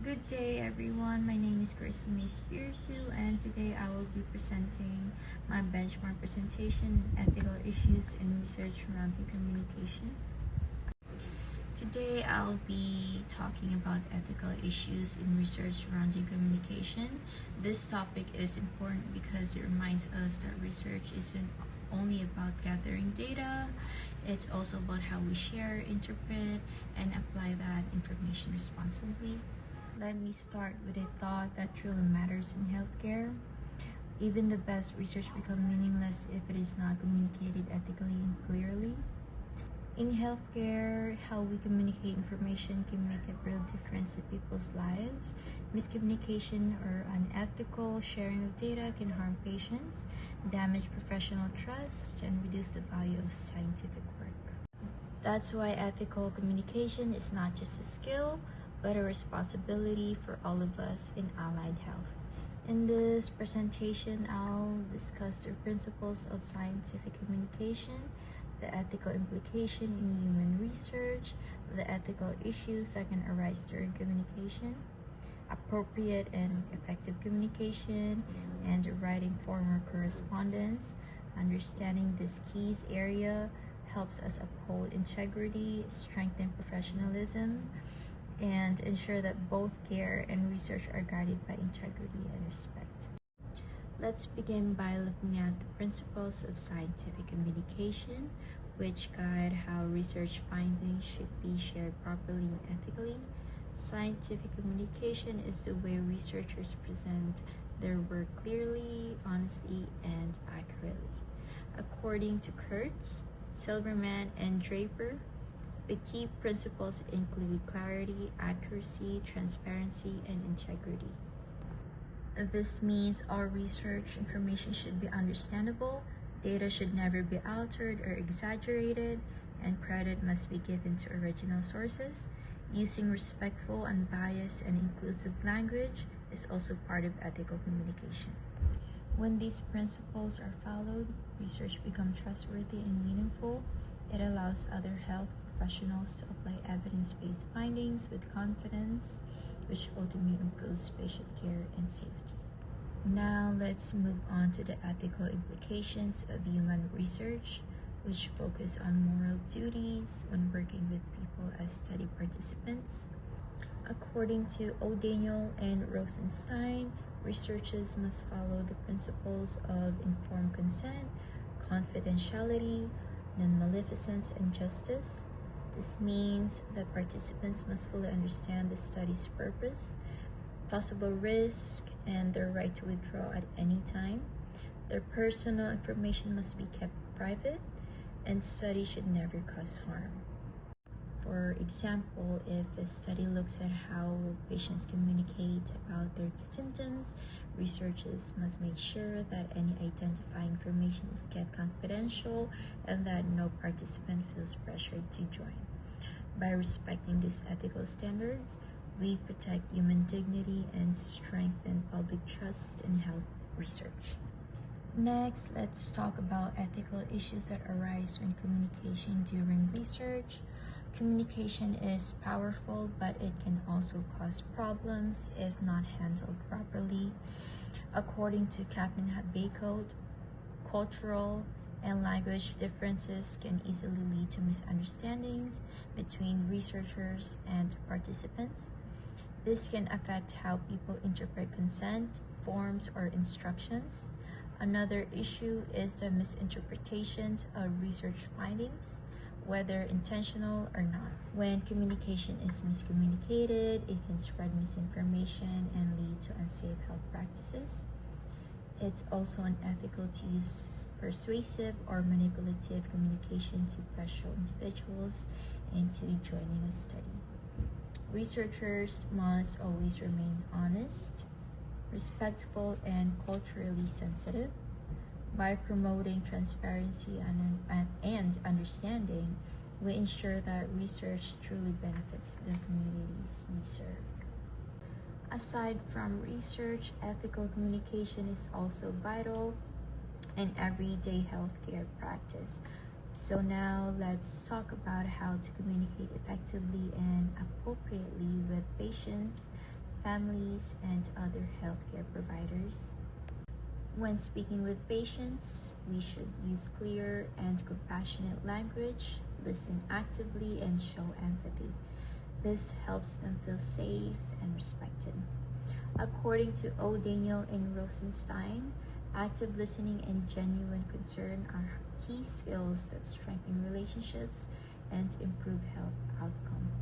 Good day everyone, my name is Christine Spiritu and today I will be presenting my benchmark presentation, Ethical Issues in Research Surrounding Communication. Today I'll be talking about ethical issues in research surrounding communication. This topic is important because it reminds us that research isn't only about gathering data, it's also about how we share, interpret, and apply that information responsibly. Let me start with a thought that truly matters in healthcare. Even the best research becomes meaningless if it is not communicated ethically and clearly. In healthcare, how we communicate information can make a real difference in people's lives. Miscommunication or unethical sharing of data can harm patients, damage professional trust, and reduce the value of scientific work. That's why ethical communication is not just a skill, but a responsibility for all of us in allied health. In this presentation, I'll discuss the principles of scientific communication, the ethical implication in human research, the ethical issues that can arise during communication, appropriate and effective communication, and writing formal correspondence. Understanding this keys area helps us uphold integrity, strengthen professionalism, and ensure that both care and research are guided by integrity and respect. Let's begin by looking at the principles of scientific communication, which guide how research findings should be shared properly and ethically. Scientific communication is the way researchers present their work clearly, honestly, and accurately. According to Kurtz, Silverman, and Draper, the key principles include clarity, accuracy, transparency, and integrity. This means all research information should be understandable, data should never be altered or exaggerated, and credit must be given to original sources. Using respectful, unbiased, and inclusive language is also part of ethical communication. When these principles are followed, research becomes trustworthy and meaningful. It allows other health professionals to apply evidence-based findings with confidence, which ultimately improves patient care and safety. Now let's move on to the ethical implications of human research, which focus on moral duties when working with people as study participants. According to O'Daniel and Rosenstein, researchers must follow the principles of informed consent, confidentiality, non-maleficence, and justice. This means that participants must fully understand the study's purpose, possible risk, and their right to withdraw at any time. Their personal information must be kept private, and study should never cause harm. For example, if a study looks at how patients communicate about their symptoms, researchers must make sure that any identifying information is kept confidential and that no participant feels pressured to join. By respecting these ethical standards, we protect human dignity and strengthen public trust in health research. Next, let's talk about ethical issues that arise when communication during research. Communication is powerful, but it can also cause problems if not handled properly. According to Kaplan Baycode, cultural and language differences can easily lead to misunderstandings between researchers and participants. This can affect how people interpret consent, forms, or instructions. Another issue is the misinterpretations of research findings, whether intentional or not. When communication is miscommunicated, it can spread misinformation and lead to unsafe health practices. It's also unethical to use persuasive or manipulative communication to pressure individuals into joining a study. Researchers must always remain honest, respectful, and culturally sensitive. By promoting transparency and understanding, we ensure that research truly benefits the communities we serve. Aside from research, ethical communication is also vital in everyday healthcare practice. So now let's talk about how to communicate effectively and appropriately with patients families, and other healthcare providers. When speaking with patients, we should use clear and compassionate language, listen actively, and show empathy. This helps them feel safe and respected. According to O. Daniel and Rosenstein, active listening and genuine concern are key skills that strengthen relationships and improve health outcomes.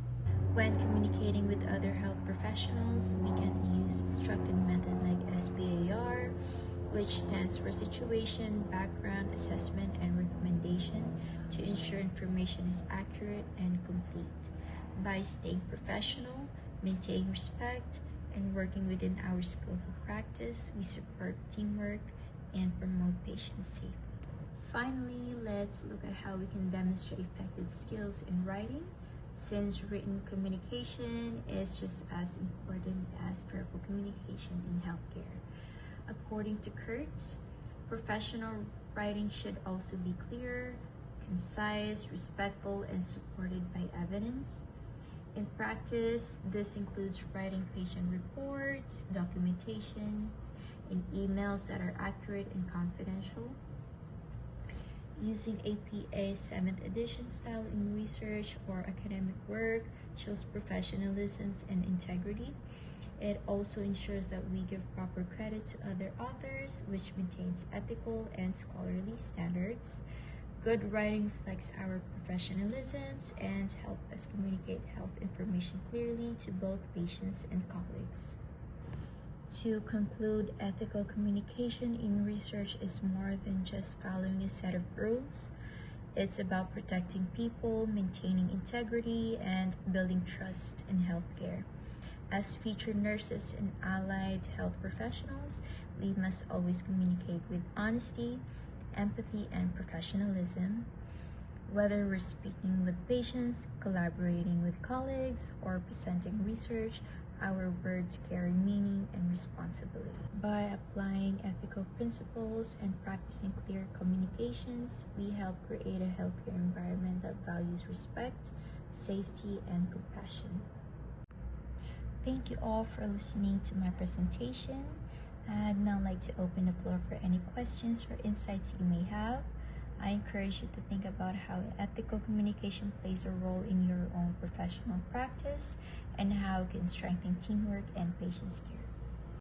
When communicating with other health professionals, we can use structured method like SBAR, which stands for Situation, Background, Assessment, and Recommendation, to ensure information is accurate and complete. By staying professional, maintaining respect, and working within our scope of practice, we support teamwork and promote patient safety. Finally, let's look at how we can demonstrate effective skills in writing, since written communication is just as important as verbal communication in healthcare. According to Kurtz, professional writing should also be clear, concise, respectful, and supported by evidence. In practice, this includes writing patient reports, documentations, and emails that are accurate and confidential. Using APA 7th edition style in research or academic work shows professionalism and integrity. It also ensures that we give proper credit to other authors, which maintains ethical and scholarly standards. Good writing reflects our professionalisms and help us communicate health information clearly to both patients and colleagues. To conclude, ethical communication in research is more than just following a set of rules. It's about protecting people, maintaining integrity, and building trust in healthcare. As featured nurses and allied health professionals, we must always communicate with honesty, empathy, and professionalism. Whether we're speaking with patients, collaborating with colleagues, or presenting research, our words carry meaning and responsibility. By applying ethical principles and practicing clear communications, we help create a healthcare environment that values respect, safety, and compassion. Thank you all for listening to my presentation. I'd now like to open the floor for any questions or insights you may have. I encourage you to think about how ethical communication plays a role in your own professional practice and how it can strengthen teamwork and patient care.